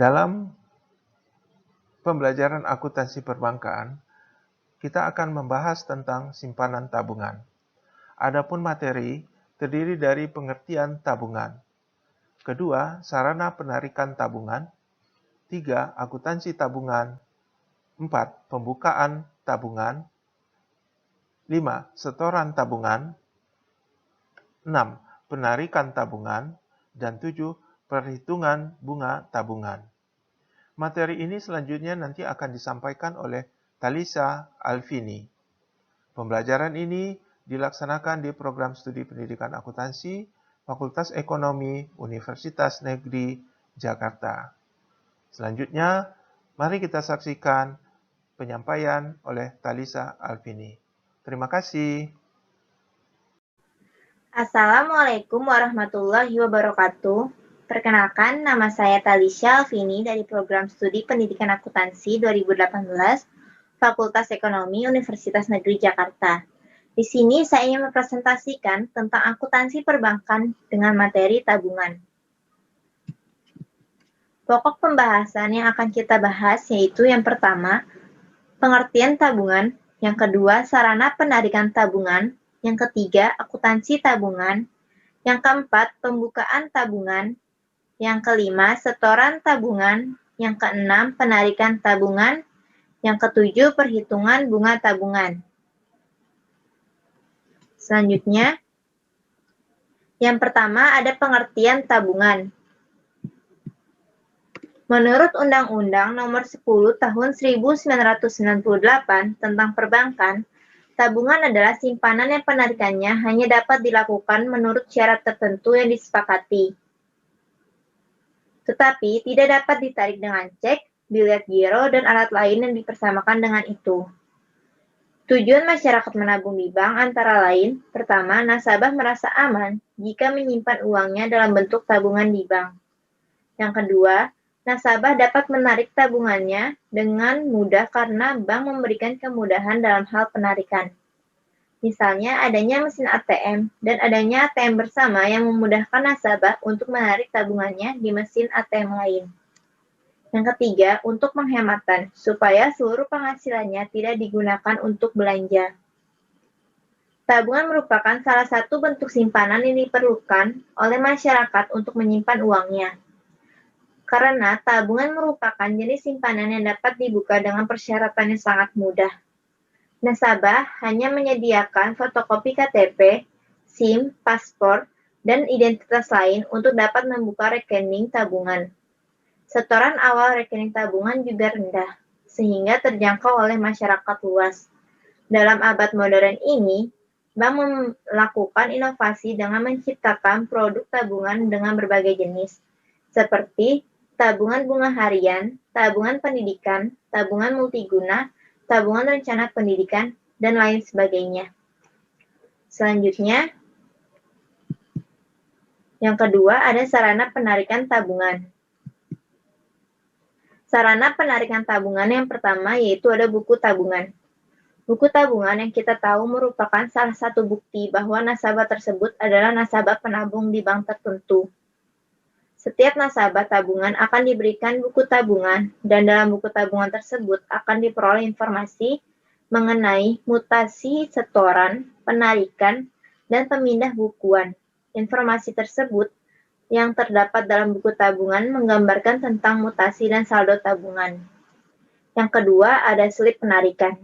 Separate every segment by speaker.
Speaker 1: Dalam pembelajaran akuntansi perbankan, kita akan membahas tentang simpanan tabungan. Adapun materi terdiri dari pengertian tabungan. Kedua, sarana penarikan tabungan. 3, akuntansi tabungan. 4, pembukaan tabungan. 5, setoran tabungan. 6, penarikan tabungan. Dan 7, perhitungan bunga tabungan. Materi ini selanjutnya nanti akan disampaikan oleh Talisa Alvini. Pembelajaran ini dilaksanakan di program studi pendidikan akuntansi, Fakultas Ekonomi, Universitas Negeri Jakarta. Selanjutnya, mari kita saksikan penyampaian oleh Talisa Alvini. Terima kasih.
Speaker 2: Assalamualaikum warahmatullahi wabarakatuh. Perkenalkan, nama saya Talisa Alvini dari program studi pendidikan akuntansi 2018, Fakultas Ekonomi, Universitas Negeri Jakarta. Di sini saya ingin mempresentasikan tentang akuntansi perbankan dengan materi tabungan. Pokok pembahasan yang akan kita bahas yaitu yang pertama, pengertian tabungan, yang kedua, sarana penarikan tabungan, yang ketiga, akuntansi tabungan, yang keempat, pembukaan tabungan, yang kelima, setoran tabungan, yang keenam, penarikan tabungan, yang ketujuh, perhitungan bunga tabungan. Selanjutnya, yang pertama ada pengertian tabungan. Menurut Undang-Undang Nomor 10 Tahun 1998 tentang Perbankan, tabungan adalah simpanan yang penarikannya hanya dapat dilakukan menurut syarat tertentu yang disepakati. Tetapi tidak dapat ditarik dengan cek, bilet giro, dan alat lain yang dipersamakan dengan itu. Tujuan masyarakat menabung di bank antara lain, pertama, nasabah merasa aman jika menyimpan uangnya dalam bentuk tabungan di bank. Yang kedua, nasabah dapat menarik tabungannya dengan mudah karena bank memberikan kemudahan dalam hal penarikan. Misalnya adanya mesin ATM dan adanya ATM bersama yang memudahkan nasabah untuk menarik tabungannya di mesin ATM lain. Yang ketiga, untuk penghematan, supaya seluruh penghasilannya tidak digunakan untuk belanja. Tabungan merupakan salah satu bentuk simpanan yang diperlukan oleh masyarakat untuk menyimpan uangnya. Karena tabungan merupakan jenis simpanan yang dapat dibuka dengan persyaratan yang sangat mudah. Nasabah hanya menyediakan fotokopi KTP, SIM, paspor, dan identitas lain untuk dapat membuka rekening tabungan. Setoran awal rekening tabungan juga rendah, sehingga terjangkau oleh masyarakat luas. Dalam abad modern ini, bank melakukan inovasi dengan menciptakan produk tabungan dengan berbagai jenis, seperti tabungan bunga harian, tabungan pendidikan, tabungan multiguna, tabungan rencana pendidikan, dan lain sebagainya. Selanjutnya, yang kedua ada sarana penarikan tabungan. Sarana penarikan tabungan yang pertama yaitu ada buku tabungan. Buku tabungan yang kita tahu merupakan salah satu bukti bahwa nasabah tersebut adalah nasabah penabung di bank tertentu. Setiap nasabah tabungan akan diberikan buku tabungan dan dalam buku tabungan tersebut akan diperoleh informasi mengenai mutasi setoran, penarikan, dan pemindah bukuan. Informasi tersebut yang terdapat dalam buku tabungan menggambarkan tentang mutasi dan saldo tabungan. Yang kedua, ada slip penarikan.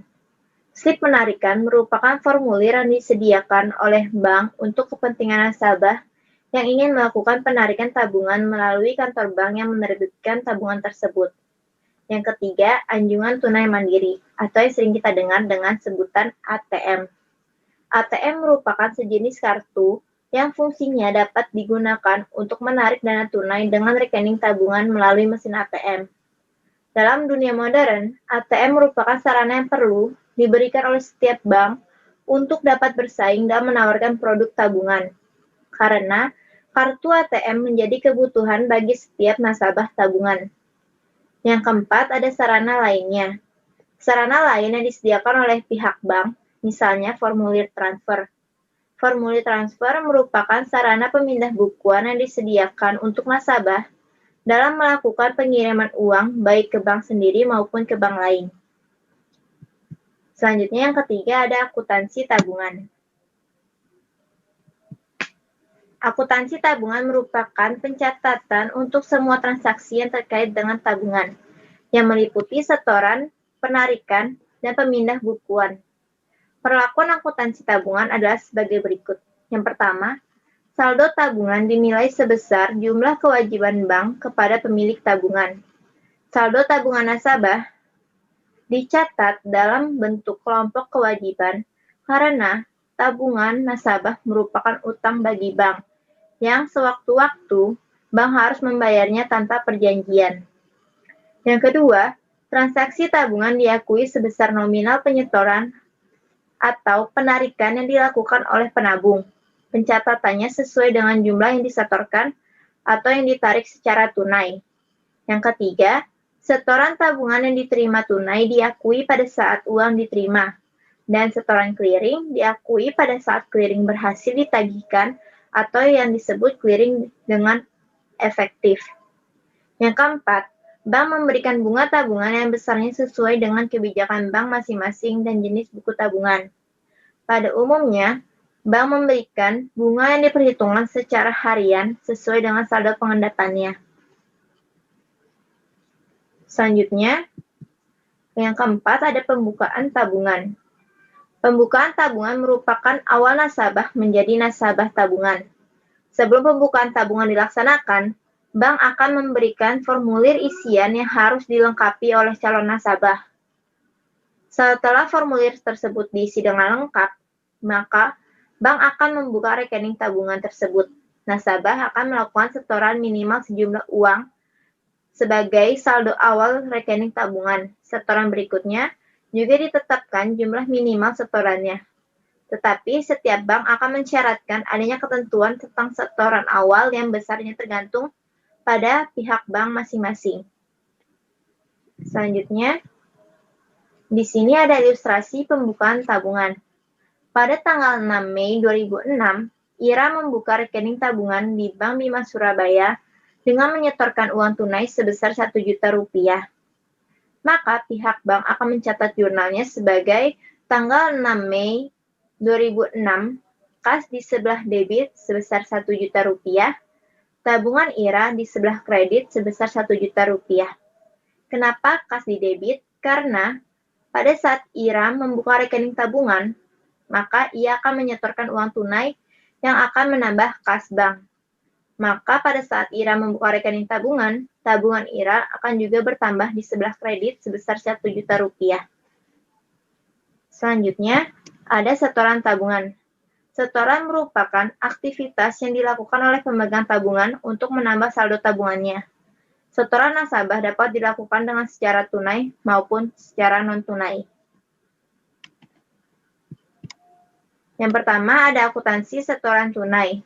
Speaker 2: Slip penarikan merupakan formulir yang disediakan oleh bank untuk kepentingan nasabah yang ingin melakukan penarikan tabungan melalui kantor bank yang menerbitkan tabungan tersebut. Yang ketiga, anjungan tunai mandiri, atau yang sering kita dengar dengan sebutan ATM. ATM merupakan sejenis kartu yang fungsinya dapat digunakan untuk menarik dana tunai dengan rekening tabungan melalui mesin ATM. Dalam dunia modern, ATM merupakan sarana yang perlu diberikan oleh setiap bank untuk dapat bersaing dan menawarkan produk tabungan. Karena kartu ATM menjadi kebutuhan bagi setiap nasabah tabungan. Yang keempat, ada sarana lainnya. Sarana lain yang disediakan oleh pihak bank, misalnya formulir transfer. Formulir transfer merupakan sarana pemindah bukuan yang disediakan untuk nasabah dalam melakukan pengiriman uang baik ke bank sendiri maupun ke bank lain. Selanjutnya yang ketiga ada akuntansi tabungan. Akuntansi tabungan merupakan pencatatan untuk semua transaksi yang terkait dengan tabungan, yang meliputi setoran, penarikan, dan pemindah bukuan. Perlakuan akuntansi tabungan adalah sebagai berikut. Yang pertama, saldo tabungan dinilai sebesar jumlah kewajiban bank kepada pemilik tabungan. Saldo tabungan nasabah dicatat dalam bentuk kelompok kewajiban karena tabungan nasabah merupakan utang bagi bank yang sewaktu-waktu bank harus membayarnya tanpa perjanjian. Yang kedua, transaksi tabungan diakui sebesar nominal penyetoran atau penarikan yang dilakukan oleh penabung. Pencatatannya sesuai dengan jumlah yang disetorkan atau yang ditarik secara tunai. Yang ketiga, setoran tabungan yang diterima tunai diakui pada saat uang diterima, dan setoran clearing diakui pada saat clearing berhasil ditagihkan atau yang disebut clearing dengan efektif. Yang keempat, bank memberikan bunga tabungan yang besarnya sesuai dengan kebijakan bank masing-masing dan jenis buku tabungan. Pada umumnya, bank memberikan bunga yang diperhitungkan secara harian sesuai dengan saldo pengendapannya. Selanjutnya, yang keempat ada pembukaan tabungan. Pembukaan tabungan merupakan awal nasabah menjadi nasabah tabungan. Sebelum pembukaan tabungan dilaksanakan, bank akan memberikan formulir isian yang harus dilengkapi oleh calon nasabah. Setelah formulir tersebut diisi dengan lengkap, maka bank akan membuka rekening tabungan tersebut. Nasabah akan melakukan setoran minimal sejumlah uang sebagai saldo awal rekening tabungan. Setoran berikutnya juga ditetapkan jumlah minimal setorannya. Tetapi setiap bank akan mensyaratkan adanya ketentuan tentang setoran awal yang besarnya tergantung pada pihak bank masing-masing. Selanjutnya, di sini ada ilustrasi pembukaan tabungan. Pada tanggal 6 Mei 2006, Ira membuka rekening tabungan di Bank Bima Surabaya dengan menyetorkan uang tunai sebesar Rp1.000.000. Maka pihak bank akan mencatat jurnalnya sebagai tanggal 6 Mei 2006, kas di sebelah debit sebesar Rp1.000.000, tabungan Ira di sebelah kredit sebesar Rp1.000.000. Kenapa kas di debit? Karena pada saat Ira membuka rekening tabungan, maka ia akan menyetorkan uang tunai yang akan menambah kas bank. Maka pada saat Ira membuka rekening tabungan, tabungan Ira akan juga bertambah di sebelah kredit sebesar Rp1.000.000. Selanjutnya, ada setoran tabungan. Setoran merupakan aktivitas yang dilakukan oleh pemegang tabungan untuk menambah saldo tabungannya. Setoran nasabah dapat dilakukan dengan secara tunai maupun secara non-tunai. Yang pertama ada akuntansi setoran tunai.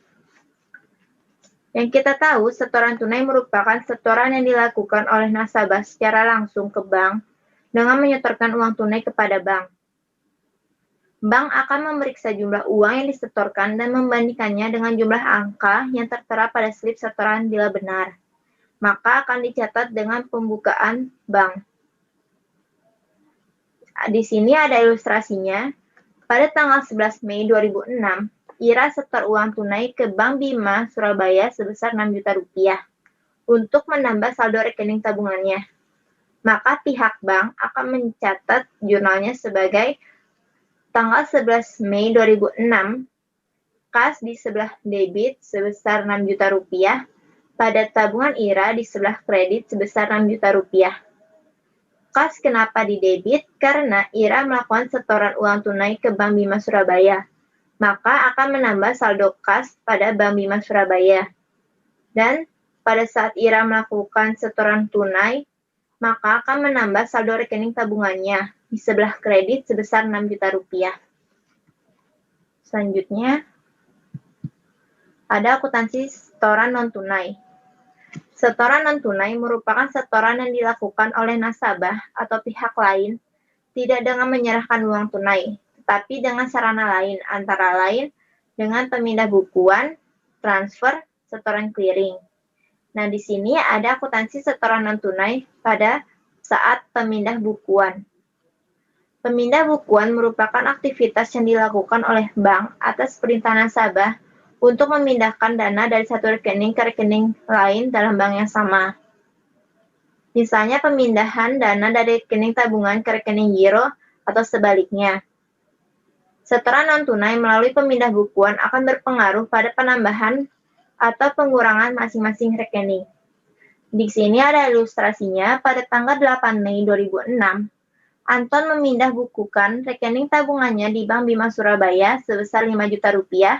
Speaker 2: Yang kita tahu, setoran tunai merupakan setoran yang dilakukan oleh nasabah secara langsung ke bank dengan menyetorkan uang tunai kepada bank. Bank akan memeriksa jumlah uang yang disetorkan dan membandingkannya dengan jumlah angka yang tertera pada slip setoran bila benar. Maka akan dicatat dengan pembukaan bank. Di sini ada ilustrasinya. Pada tanggal 11 Mei 2006, Ira setor uang tunai ke Bank Bima Surabaya sebesar Rp6.000.000 untuk menambah saldo rekening tabungannya. Maka pihak bank akan mencatat jurnalnya sebagai tanggal 11 Mei 2006, kas di sebelah debit sebesar Rp6.000.000, pada tabungan Ira di sebelah kredit sebesar Rp6.000.000. Kas kenapa di debit? Karena Ira melakukan setoran uang tunai ke Bank Bima Surabaya. Maka akan menambah saldo kas pada Bank Bima Surabaya. Dan pada saat Ira melakukan setoran tunai, maka akan menambah saldo rekening tabungannya di sebelah kredit sebesar Rp6.000.000. Selanjutnya, ada akuntansi setoran non-tunai. Setoran non-tunai merupakan setoran yang dilakukan oleh nasabah atau pihak lain tidak dengan menyerahkan uang tunai, tetapi dengan sarana lain, antara lain dengan pemindah bukuan, transfer, setoran clearing. Nah, di sini ada akuntansi setoran non-tunai pada saat pemindah bukuan. Pemindah bukuan merupakan aktivitas yang dilakukan oleh bank atas perintah nasabah untuk memindahkan dana dari satu rekening ke rekening lain dalam bank yang sama. Misalnya pemindahan dana dari rekening tabungan ke rekening giro atau sebaliknya. Setoran non-tunai melalui pemindah bukuan akan berpengaruh pada penambahan atau pengurangan masing-masing rekening. Di sini ada ilustrasinya. Pada tanggal 8 Mei 2006, Anton memindah bukukan rekening tabungannya di Bank Bima Surabaya sebesar 5 juta rupiah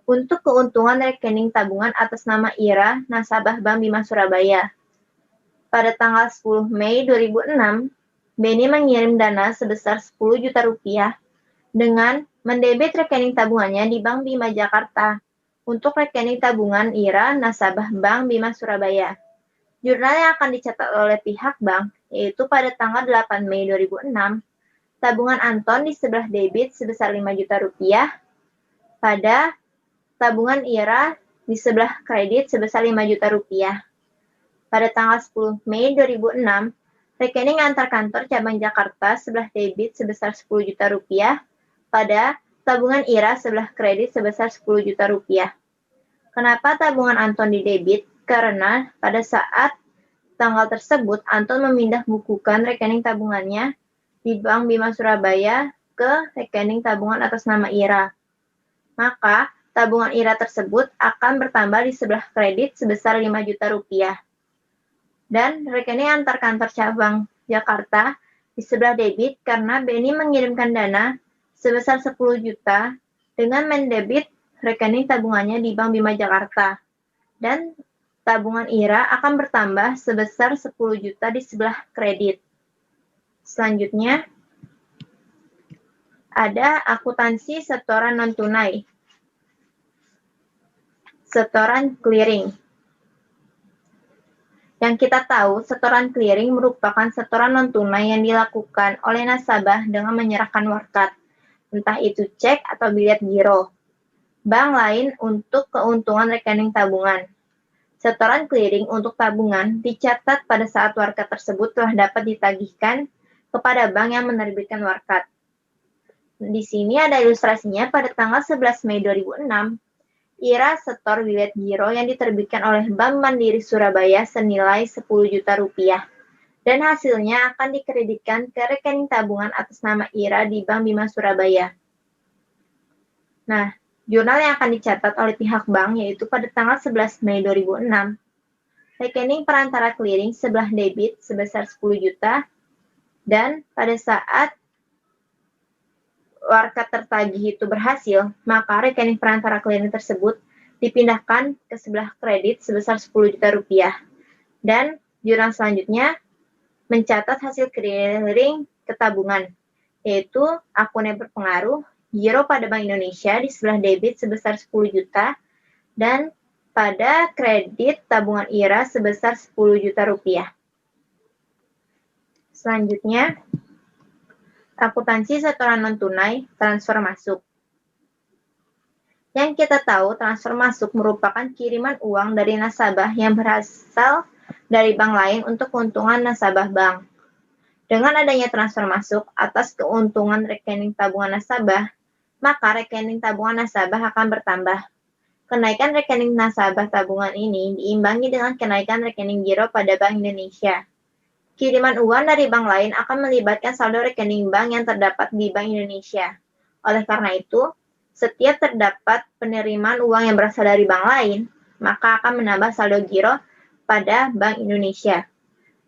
Speaker 2: untuk keuntungan rekening tabungan atas nama Ira, nasabah Bank Bima Surabaya. Pada tanggal 10 Mei 2006, Beni mengirim dana sebesar 10 juta rupiah dengan mendebit rekening tabungannya di Bank Bima Jakarta untuk rekening tabungan Ira, nasabah Bank Bima Surabaya. Jurnal yang akan dicatat oleh pihak bank, yaitu pada tanggal 8 Mei 2006, tabungan Anton di sebelah debit sebesar 5 juta rupiah, pada tabungan Ira di sebelah kredit sebesar 5 juta rupiah. Pada tanggal 10 Mei 2006, rekening antar kantor cabang Jakarta sebelah debit sebesar 10 juta rupiah, pada tabungan Ira sebelah kredit sebesar 10 juta rupiah. Kenapa tabungan Anton di debit? Karena pada saat tanggal tersebut, Anton memindah bukukan rekening tabungannya di Bank Bima Surabaya ke rekening tabungan atas nama Ira. Maka, tabungan Ira tersebut akan bertambah di sebelah kredit sebesar 5 juta rupiah. Dan rekening antar kantor cabang Jakarta di sebelah debit karena Beni mengirimkan dana sebesar 10 juta dengan mendebit rekening tabungannya di Bank Bima Jakarta. Dan tabungan Ira akan bertambah sebesar 10 juta di sebelah kredit. Selanjutnya, ada akuntansi setoran non-tunai. Setoran clearing. Yang kita tahu, setoran clearing merupakan setoran non-tunai yang dilakukan oleh nasabah dengan menyerahkan warkat, entah itu cek atau biliet giro, bank lain untuk keuntungan rekening tabungan. Setoran clearing untuk tabungan dicatat pada saat warkat tersebut telah dapat ditagihkan kepada bank yang menerbitkan warkat. Di sini ada ilustrasinya. Pada tanggal 11 Mei 2006, Ira setor biliet giro yang diterbitkan oleh Bank Mandiri Surabaya senilai 10 juta rupiah dan hasilnya akan dikreditkan ke rekening tabungan atas nama Ira di Bank Bima Surabaya. Nah, jurnal yang akan dicatat oleh pihak bank yaitu pada tanggal 11 Mei 2006, rekening perantara clearing sebelah debit sebesar 10 juta dan pada saat warkat tertagih itu berhasil, maka rekening perantara clearing tersebut dipindahkan ke sebelah kredit sebesar 10 juta rupiah. Dan jurnal selanjutnya mencatat hasil clearing ke tabungan, yaitu akun yang berpengaruh, giro pada Bank Indonesia di sebelah debit sebesar 10 juta, dan pada kredit tabungan Ira sebesar 10 juta rupiah. Selanjutnya, akuntansi setoran non-tunai, transfer masuk. Yang kita tahu, transfer masuk merupakan kiriman uang dari nasabah yang berasal dari bank lain untuk keuntungan nasabah bank. Dengan adanya transfer masuk atas keuntungan rekening tabungan nasabah, maka rekening tabungan nasabah akan bertambah. Kenaikan rekening nasabah tabungan ini diimbangi dengan kenaikan rekening giro pada Bank Indonesia. Kiriman uang dari bank lain akan melibatkan saldo rekening bank yang terdapat di Bank Indonesia. Oleh karena itu, setiap terdapat penerimaan uang yang berasal dari bank lain, maka akan menambah saldo giro pada Bank Indonesia.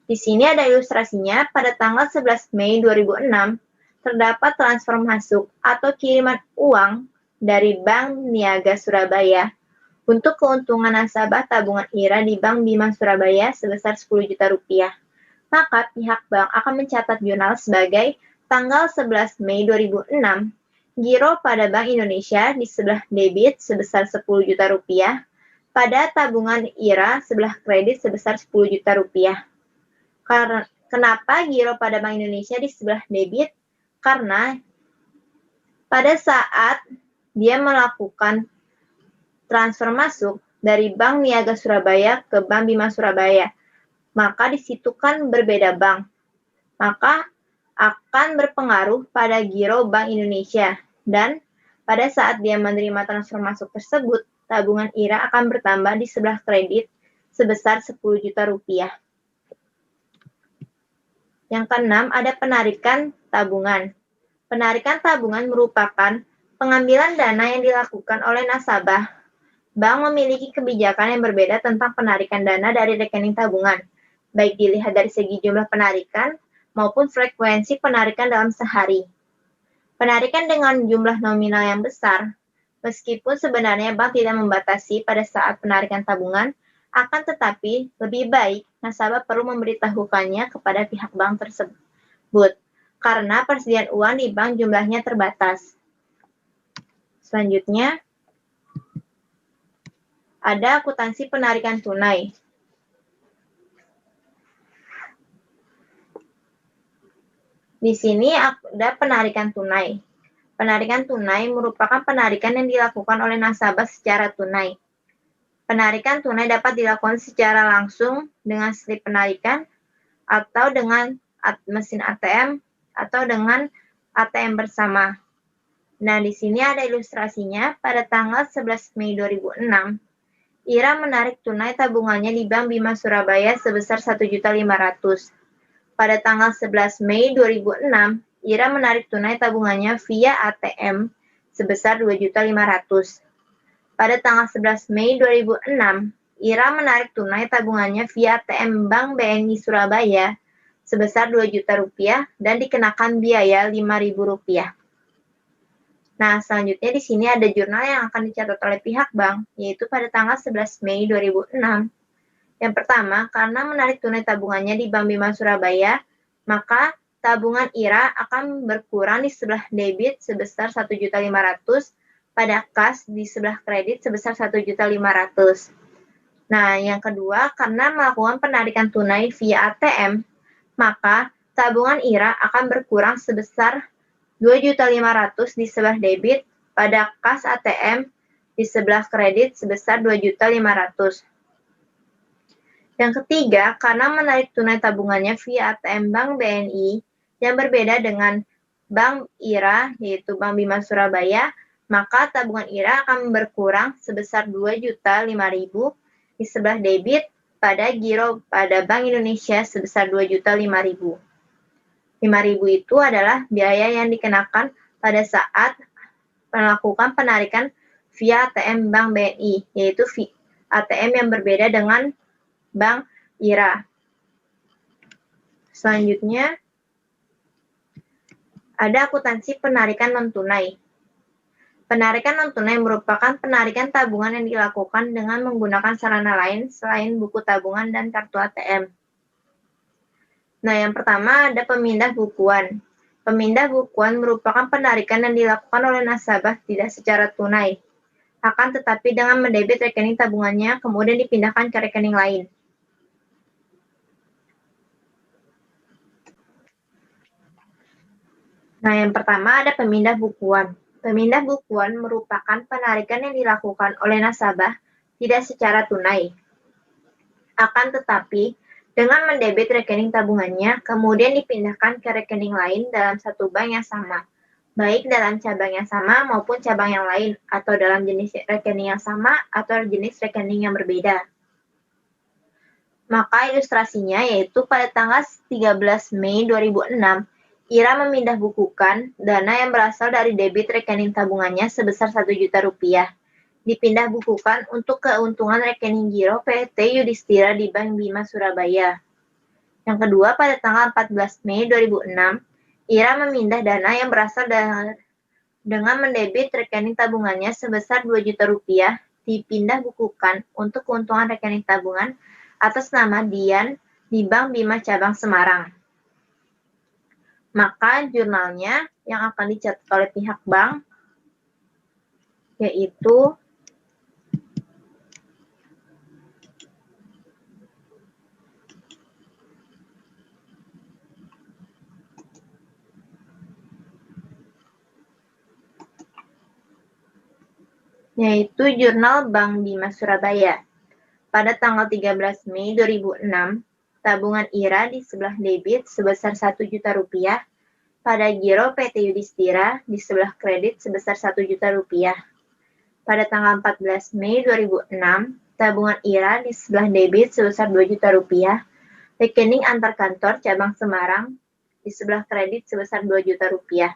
Speaker 2: Di sini ada ilustrasinya. Pada tanggal 11 Mei 2006, terdapat transfer masuk atau kiriman uang dari Bank Niaga Surabaya untuk keuntungan nasabah tabungan Ira di Bank Bima Surabaya sebesar 10 juta rupiah. Maka pihak bank akan mencatat jurnal sebagai tanggal 11 Mei 2006, giro pada Bank Indonesia di sebelah debit sebesar 10 juta rupiah, pada tabungan Ira sebelah kredit sebesar 10 juta rupiah. Kenapa giro pada Bank Indonesia di sebelah debit? Karena pada saat dia melakukan transfer masuk, dari Bank Niaga Surabaya ke Bank Bima Surabaya. Maka di situ kan berbeda bank. Maka akan berpengaruh pada giro Bank Indonesia. Dan pada saat dia menerima transfer masuk tersebut, tabungan IRA akan bertambah di sebelah kredit sebesar 10 juta rupiah. Yang keenam, ada penarikan tabungan. Penarikan tabungan merupakan pengambilan dana yang dilakukan oleh nasabah. Bank memiliki kebijakan yang berbeda tentang penarikan dana dari rekening tabungan, baik dilihat dari segi jumlah penarikan maupun frekuensi penarikan dalam sehari. Penarikan dengan jumlah nominal yang besar, meskipun sebenarnya bank tidak membatasi pada saat penarikan tabungan, akan tetapi lebih baik nasabah perlu memberitahukannya kepada pihak bank tersebut, karena persediaan uang di bank jumlahnya terbatas. Selanjutnya, ada akuntansi penarikan tunai. Di sini ada penarikan tunai. Penarikan tunai merupakan penarikan yang dilakukan oleh nasabah secara tunai. Penarikan tunai dapat dilakukan secara langsung dengan slip penarikan atau dengan mesin ATM atau dengan ATM bersama. Nah, di sini ada ilustrasinya. Pada tanggal 11 Mei 2006, IRA menarik tunai tabungannya di Bank Bima Surabaya sebesar 1.500.000. Pada tanggal 11 Mei 2006, IRA menarik tunai tabungannya via ATM sebesar 2.500.000. Pada tanggal 11 Mei 2006, IRA menarik tunai tabungannya via ATM Bank BNI Surabaya sebesar 2 juta rupiah dan dikenakan biaya 5.000 rupiah. Nah, selanjutnya di sini ada jurnal yang akan dicatat oleh pihak bank, yaitu pada tanggal 11 Mei 2006. Yang pertama, karena menarik tunai tabungannya di Bank Bima Surabaya, maka tabungan IRA akan berkurang di sebelah debit sebesar 1.500.000 pada kas di sebelah kredit sebesar 1.500.000. Nah, yang kedua, karena melakukan penarikan tunai via ATM, maka tabungan IRA akan berkurang sebesar 2.500.000 di sebelah debit pada kas ATM di sebelah kredit sebesar 2.500.000. Yang ketiga, karena menarik tunai tabungannya via ATM Bank BNI yang berbeda dengan Bank IRA, yaitu Bank Bima Surabaya, maka tabungan IRA akan berkurang sebesar 2.500.000 di sebelah debit pada giro pada Bank Indonesia sebesar 2.500.000. 5.000 itu adalah biaya yang dikenakan pada saat melakukan penarikan via ATM Bank BNI, yaitu ATM yang berbeda dengan Bank IRA. Selanjutnya, ada akuntansi penarikan non-tunai. Penarikan non-tunai merupakan penarikan tabungan yang dilakukan dengan menggunakan sarana lain selain buku tabungan dan kartu ATM. Nah, yang pertama ada pemindah bukuan. Pemindah bukuan merupakan penarikan yang dilakukan oleh nasabah tidak secara tunai, akan tetapi dengan mendebit rekening tabungannya kemudian dipindahkan ke rekening lain. Nah, yang pertama ada pemindah bukuan. Pemindah bukuan merupakan penarikan yang dilakukan oleh nasabah tidak secara tunai. Akan tetapi, dengan mendebit rekening tabungannya, kemudian dipindahkan ke rekening lain dalam satu bank yang sama, baik dalam cabang yang sama maupun cabang yang lain, atau dalam jenis rekening yang sama atau jenis rekening yang berbeda. Maka ilustrasinya yaitu pada tanggal 13 Mei 2006, IRA memindah bukukan dana yang berasal dari debit rekening tabungannya sebesar 1 juta rupiah. Dipindah bukukan untuk keuntungan rekening giro PT Yudhistira di Bank Bima Surabaya. Yang kedua, pada tanggal 14 Mei 2006, IRA memindah dana yang berasal dengan mendebit rekening tabungannya sebesar 2 juta rupiah, dipindah bukukan untuk keuntungan rekening tabungan atas nama Dian di Bank Bima Cabang Semarang. Maka jurnalnya yang akan dicatat oleh pihak bank yaitu yaitu Jurnal Bank Bima Surabaya. Pada tanggal 13 Mei 2006, tabungan IRA di sebelah debit sebesar Rp1.000.000, pada giro PT Yudhistira di sebelah kredit sebesar Rp1.000.000. Pada tanggal 14 Mei 2006, tabungan IRA di sebelah debit sebesar Rp2.000.000, rekening antar kantor cabang Semarang di sebelah kredit sebesar Rp2.000.000.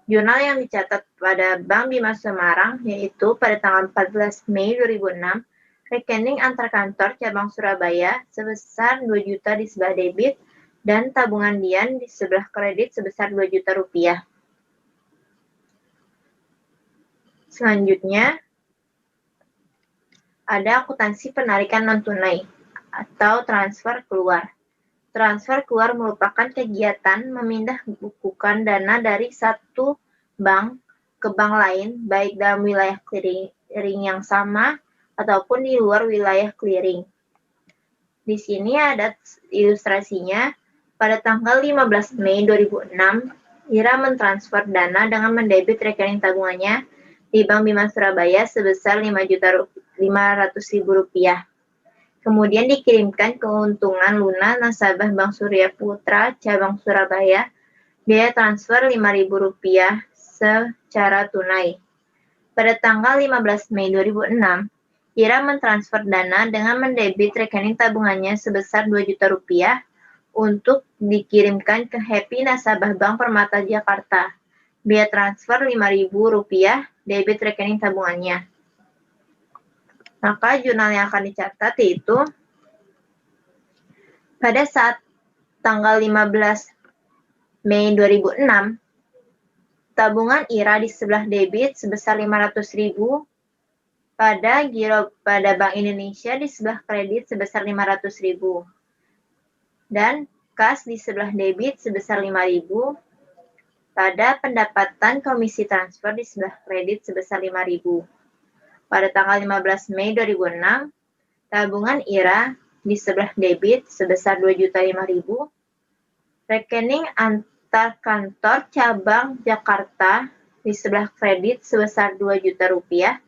Speaker 2: Jurnal yang dicatat pada Bank Bima Semarang yaitu pada tanggal 14 Mei 2006, rekening antar kantor cabang Surabaya sebesar Rp2.000.000 di sebelah debit dan tabungan Dian di sebelah kredit sebesar Rp2.000.000. Selanjutnya, ada akuntansi penarikan non-tunai atau transfer keluar. Transfer keluar merupakan kegiatan memindah bukukan dana dari satu bank ke bank lain, baik dalam wilayah clearing yang sama ataupun di luar wilayah clearing. Di sini ada ilustrasinya. Pada tanggal 15 Mei 2006, IRA mentransfer dana dengan mendebit rekening tabungannya di Bank Bima Surabaya sebesar Rp500.000. Kemudian dikirimkan keuntungan lunas nasabah Bank Surya Putra cabang Surabaya, biaya transfer Rp5.000 secara tunai. Pada tanggal 15 Mei 2006, IRA mentransfer dana dengan mendebit rekening tabungannya sebesar Rp2.000.000 untuk dikirimkan ke Happy nasabah Bank Permata Jakarta. Biaya transfer Rp5.000, debit rekening tabungannya. Maka jurnal yang akan dicatat yaitu pada saat tanggal 15 Mei 2006, tabungan IRA di sebelah debit sebesar Rp500.000 pada giro pada Bank Indonesia di sebelah kredit sebesar Rp500.000 dan kas di sebelah debit sebesar Rp5.000 pada pendapatan komisi transfer di sebelah kredit sebesar Rp5.000. Pada tanggal 15 Mei 2006, tabungan IRA di sebelah debit sebesar Rp2.005.000, rekening antar kantor cabang Jakarta di sebelah kredit sebesar Rp2.000.000,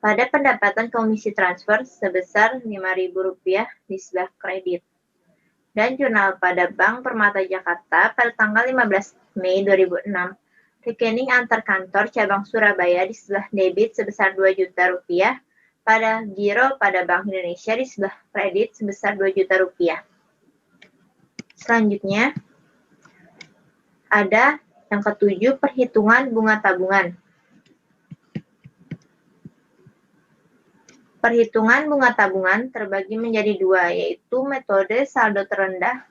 Speaker 2: pada pendapatan komisi transfer sebesar Rp5.000 di sebelah kredit. Dan jurnal pada Bank Permata Jakarta pada tanggal 15 Mei 2006, rekening antar kantor cabang Surabaya di sebelah debit sebesar Rp2.000.000, pada giro pada Bank Indonesia di sebelah kredit sebesar Rp2.000.000. Selanjutnya, ada yang ketujuh, perhitungan bunga tabungan. Perhitungan bunga tabungan terbagi menjadi dua, yaitu metode saldo terendah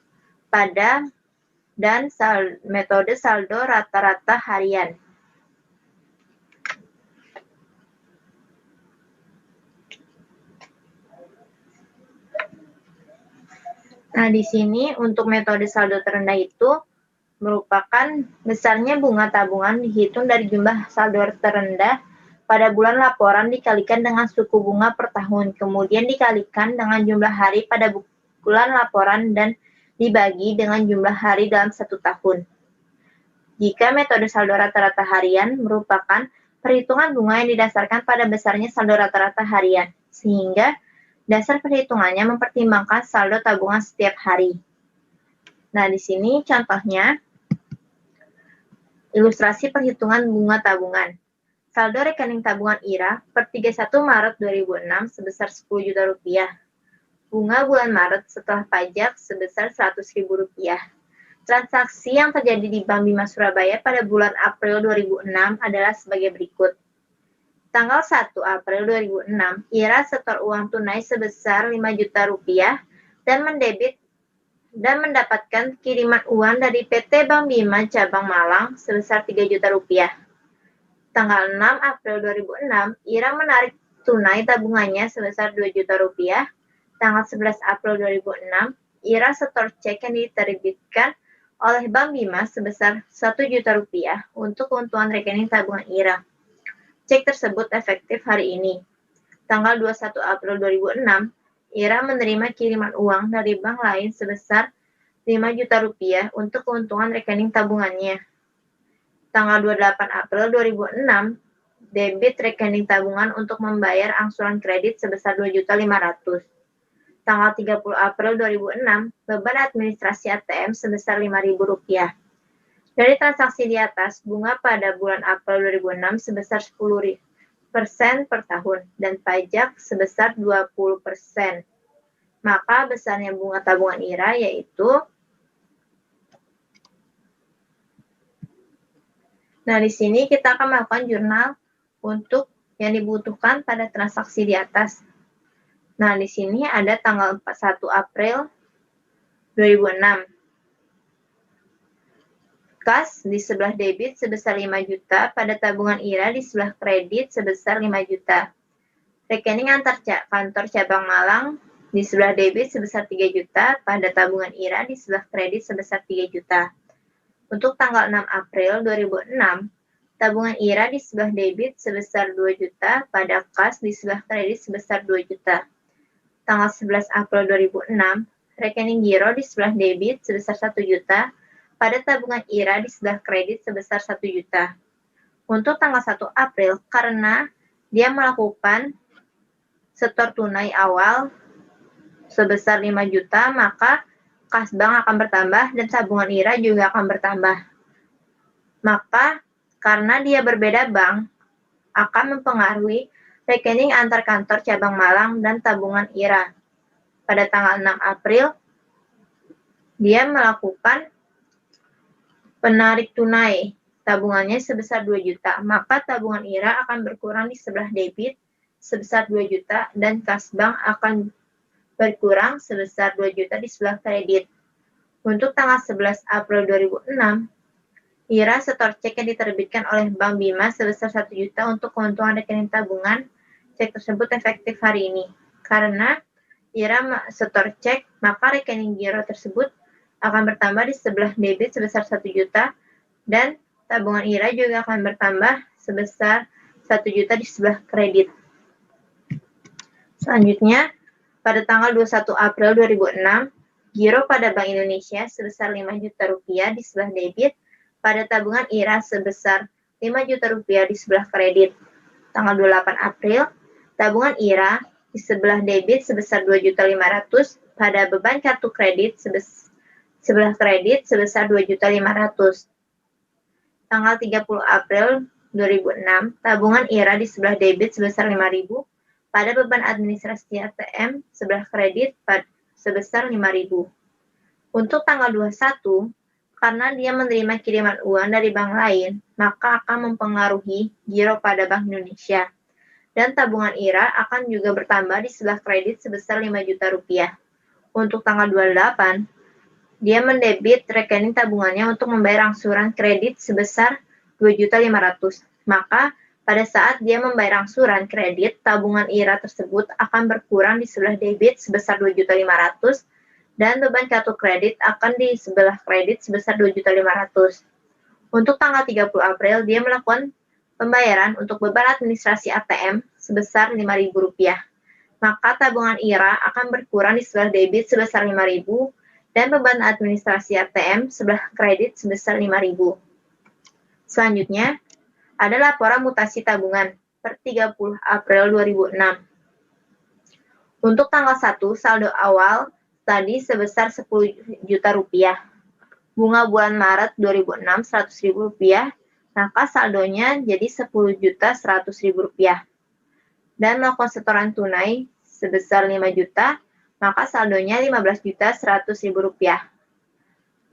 Speaker 2: pada dan metode saldo rata-rata harian. Nah, di sini untuk metode saldo terendah itu merupakan besarnya bunga tabungan dihitung dari jumlah saldo terendah pada bulan laporan dikalikan dengan suku bunga per tahun, kemudian dikalikan dengan jumlah hari pada bulan laporan dan dibagi dengan jumlah hari dalam satu tahun. Jika metode saldo rata-rata harian merupakan perhitungan bunga yang didasarkan pada besarnya saldo rata-rata harian, sehingga dasar perhitungannya mempertimbangkan saldo tabungan setiap hari. Nah, di sini contohnya ilustrasi perhitungan bunga tabungan. Saldo rekening tabungan IRA per 31 Maret 2006 sebesar Rp10.000.000. Bunga bulan Maret setelah pajak sebesar Rp100.000. Transaksi yang terjadi di Bank Bima Surabaya pada bulan April 2006 adalah sebagai berikut. Tanggal 1 April 2006, IRA setor uang tunai sebesar Rp5 juta dan mendapatkan kiriman uang dari PT Bank Bima Cabang Malang sebesar Rp3 juta. Tanggal 6 April 2006, IRA menarik tunai tabungannya sebesar Rp2 juta. Tanggal 11 April 2006, IRA setor cek yang diterbitkan oleh Bank Bima sebesar Rp1 juta untuk keuntungan rekening tabungan IRA. Cek tersebut efektif hari ini. Tanggal 21 April 2006, IRA menerima kiriman uang dari bank lain sebesar Rp5 juta untuk keuntungan rekening tabungannya. Tanggal 28 April 2006, debit rekening tabungan untuk membayar angsuran kredit sebesar Rp2.500.000. Tanggal 30 April 2006, beban administrasi ATM sebesar Rp5.000. Dari transaksi di atas, bunga pada bulan April 2006 sebesar 10% per tahun dan pajak sebesar 20%. Maka besarnya bunga tabungan IRA yaitu, nah di sini kita akan melakukan jurnal untuk yang dibutuhkan pada transaksi di atas. Nah di sini ada tanggal 1 April 2006. Kas di sebelah debit sebesar 5 juta, pada tabungan IRA di sebelah kredit sebesar 5 juta. Rekening antar kantor cabang Malang di sebelah debit sebesar 3 juta, pada tabungan IRA di sebelah kredit sebesar 3 juta. Untuk tanggal 6 April 2006, tabungan IRA di sebelah debit sebesar 2 juta, pada kas di sebelah kredit sebesar 2 juta. Tanggal 11 April 2006, rekening giro di sebelah debit sebesar 1 juta, pada tabungan IRA di sebelah kredit sebesar 1 juta. Untuk tanggal 1 April, karena dia melakukan setor tunai awal sebesar 5 juta, maka kas bank akan bertambah dan tabungan IRA juga akan bertambah. Maka, karena dia berbeda bank, akan mempengaruhi rekening antar kantor cabang Malang dan tabungan IRA. Pada tanggal 6 April, dia melakukan penarik tunai tabungannya sebesar 2 juta, maka tabungan IRA akan berkurang di sebelah debit sebesar 2 juta dan kas bank akan berkurang sebesar 2 juta di sebelah kredit. Untuk tanggal 11 April 2006, IRA setor cek yang diterbitkan oleh Bank Bima sebesar 1 juta untuk keuntungan rekening tabungan. Cek tersebut efektif hari ini. Karena IRA setor cek, maka rekening giro tersebut akan bertambah di sebelah debit sebesar 1 juta dan tabungan IRA juga akan bertambah sebesar 1 juta di sebelah kredit. Selanjutnya, pada tanggal 21 April 2006, giro pada Bank Indonesia sebesar 5 juta rupiah di sebelah debit, pada tabungan IRA sebesar 5 juta rupiah di sebelah kredit. Tanggal 28 April, tabungan IRA di sebelah debit sebesar 2.500.000, pada beban kartu kredit sebelah kredit sebesar 2.500.000. Tanggal 30 April 2006, tabungan IRA di sebelah debit sebesar 5.000, pada beban administrasi ATM sebelah kredit sebesar 5.000. Untuk tanggal 21, karena dia menerima kiriman uang dari bank lain, maka akan mempengaruhi giro pada Bank Indonesia. Dan tabungan IRA akan juga bertambah di sebelah kredit sebesar 5 juta rupiah. Untuk tanggal 28, dia mendebit rekening tabungannya untuk membayar angsuran kredit sebesar 2.500.000. Maka, pada saat dia membayar angsuran kredit, tabungan IRA tersebut akan berkurang di sebelah debit sebesar 2.500.000 dan beban kartu kredit akan di sebelah kredit sebesar 2.500.000. Untuk tanggal 30 April, dia melakukan pembayaran untuk beban administrasi ATM sebesar Rp5.000. Maka tabungan IRA akan berkurang di sebelah debit sebesar 5.000 dan beban administrasi ATM sebelah kredit sebesar 5.000. Selanjutnya, ada laporan mutasi tabungan per 30 April 2006. Untuk tanggal 1, saldo awal tadi sebesar 10 juta rupiah. Bunga bulan Maret 2006 100.000 rupiah, maka saldonya jadi 10.100.000 rupiah. Dan melakukan setoran tunai sebesar 5 juta, maka saldonya 15.100.000 rupiah.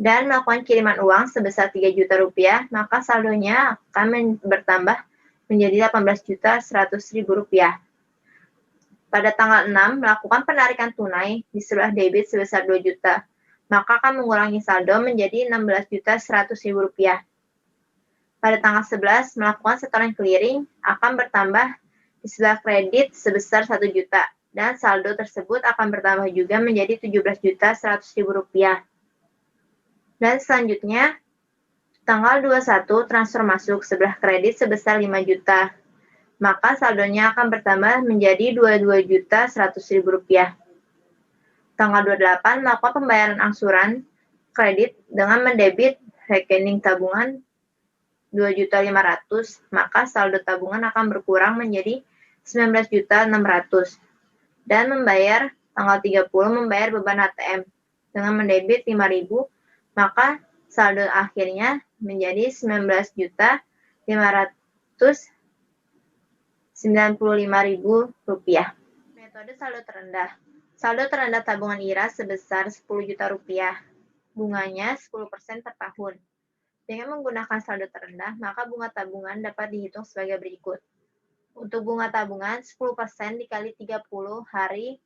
Speaker 2: Dan melakukan kiriman uang sebesar 3 juta rupiah, maka saldonya akan bertambah menjadi 18.100.000 rupiah. Pada tanggal 6, melakukan penarikan tunai di sebelah debit sebesar 2 juta, maka akan mengurangi saldo menjadi 16.100.000 rupiah. Pada tanggal 11, melakukan setoran clearing akan bertambah di sebelah kredit sebesar 1 juta, dan saldo tersebut akan bertambah juga menjadi 17.100.000 rupiah. Dan selanjutnya, tanggal 21 transfer masuk sebelah kredit sebesar 5 juta, maka saldonya akan bertambah menjadi 22.100.000 rupiah. Tanggal 28 melakukan pembayaran angsuran kredit dengan mendebit rekening tabungan 2.500.000, maka saldo tabungan akan berkurang menjadi 19.600.000. Dan membayar tanggal 30 membayar beban ATM dengan mendebit 5.000, maka saldo akhirnya menjadi 19.595.000 rupiah. Metode saldo terendah. Saldo terendah tabungan IRA sebesar 10 juta rupiah. Bunganya 10% per tahun. Dengan menggunakan saldo terendah, maka bunga tabungan dapat dihitung sebagai berikut. Untuk bunga tabungan, 10% dikali 30 hari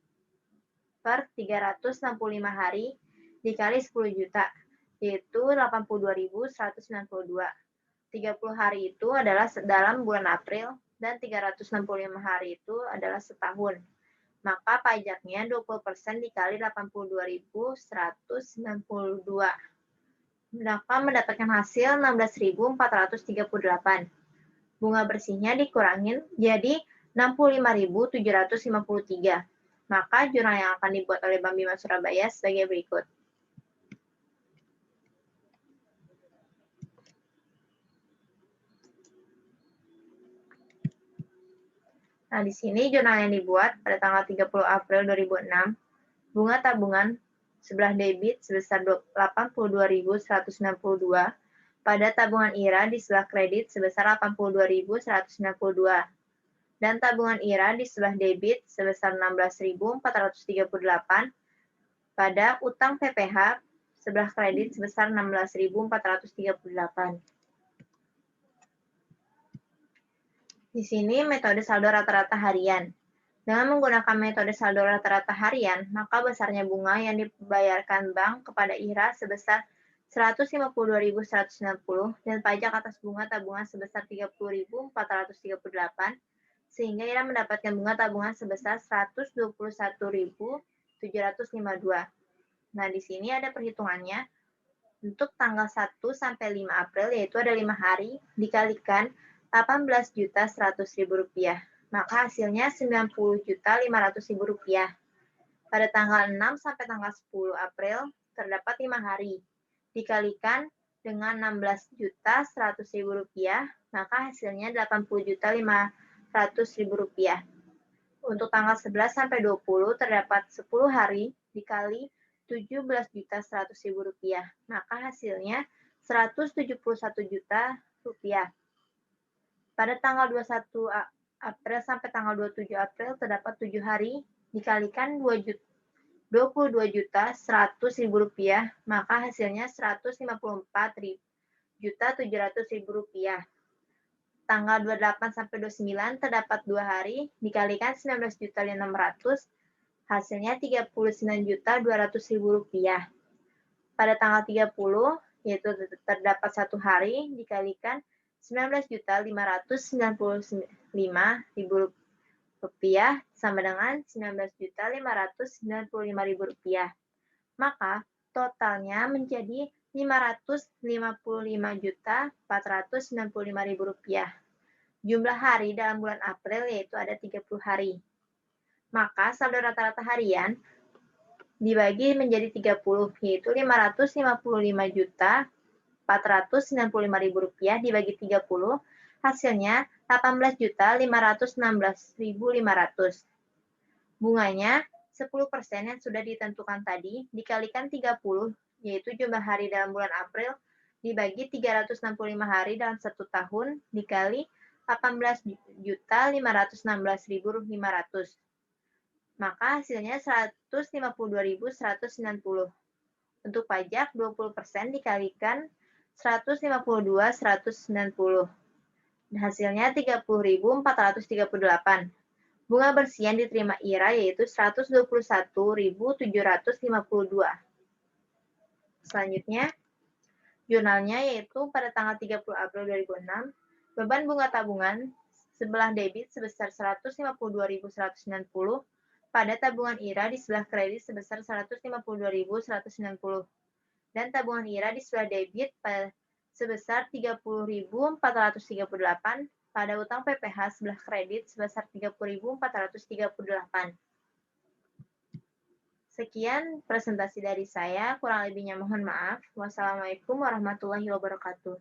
Speaker 2: per 365 hari dikali 10 juta, yaitu 82.192. 30 hari itu adalah dalam bulan April, dan 365 hari itu adalah setahun. Maka pajaknya 20% dikali 82.192. Maka mendapatkan hasil 16.438. Bunga bersihnya dikurangin jadi 65.753. Maka jurnal yang akan dibuat oleh Bank Bima Surabaya sebagai berikut. Nah, di sini jurnal yang dibuat pada tanggal 30 April 2006, bunga tabungan sebelah debit sebesar 82.192, pada tabungan IRA di sebelah kredit sebesar 82.192, dan tabungan IRA di sebelah debit sebesar 16.438, pada utang PPH sebelah kredit sebesar 16.438. Di sini metode saldo rata-rata harian. Dengan menggunakan metode saldo rata-rata harian, maka besarnya bunga yang dibayarkan bank kepada IRA sebesar 152.190 dan pajak atas bunga tabungan sebesar 30.438, sehingga IRA mendapatkan bunga tabungan sebesar 121.752. Nah, di sini ada perhitungannya. Untuk tanggal 1 sampai 5 April, yaitu ada 5 hari, dikalikan 18.100.000 rupiah. Maka hasilnya 90.500.000 rupiah. Pada tanggal 6 sampai tanggal 10 April, terdapat 5 hari. Dikalikan dengan 16.100.000 rupiah, maka hasilnya 80.500.000 rupiah. Untuk tanggal 11 sampai 20, terdapat 10 hari, dikali 17.100.000 rupiah, maka hasilnya 171 juta rupiah. Pada tanggal 21 April sampai tanggal 27 April terdapat 7 hari, dikalikan 22.100.000 rupiah, maka hasilnya 154.700.000 rupiah. Tanggal 28 sampai 29 terdapat 2 hari, dikalikan 19.600, hasilnya 39.200.000 rupiah. Pada tanggal 30, yaitu terdapat 1 hari, dikalikan 19.595.000 rupiah sama dengan 19.595.000 rupiah. Maka totalnya menjadi 555.495.000 rupiah. Jumlah hari dalam bulan April yaitu ada 30 hari. Maka saldo rata-rata harian dibagi menjadi 30, yaitu 555.495.000 rupiah dibagi 30, hasilnya 18.516.500. Bunganya 10% yang sudah ditentukan tadi dikalikan 30, yaitu jumlah hari dalam bulan April, dibagi 365 hari dalam 1 tahun, dikali 18.516.500. Maka hasilnya 152.190. Untuk pajak, 20% dikalikan 152.190. Hasilnya 30.438. Bunga bersih yang diterima IRA yaitu 121.752. Selanjutnya, jurnalnya yaitu pada tanggal 30 April 2006, beban bunga tabungan sebelah debit sebesar 152.190, pada tabungan IRA di sebelah kredit sebesar 152.190, dan tabungan IRA di sebelah debit sebesar 30.438, pada utang PPH sebelah kredit sebesar 30.438. Sekian presentasi dari saya, kurang lebihnya mohon maaf. Wassalamualaikum warahmatullahi wabarakatuh.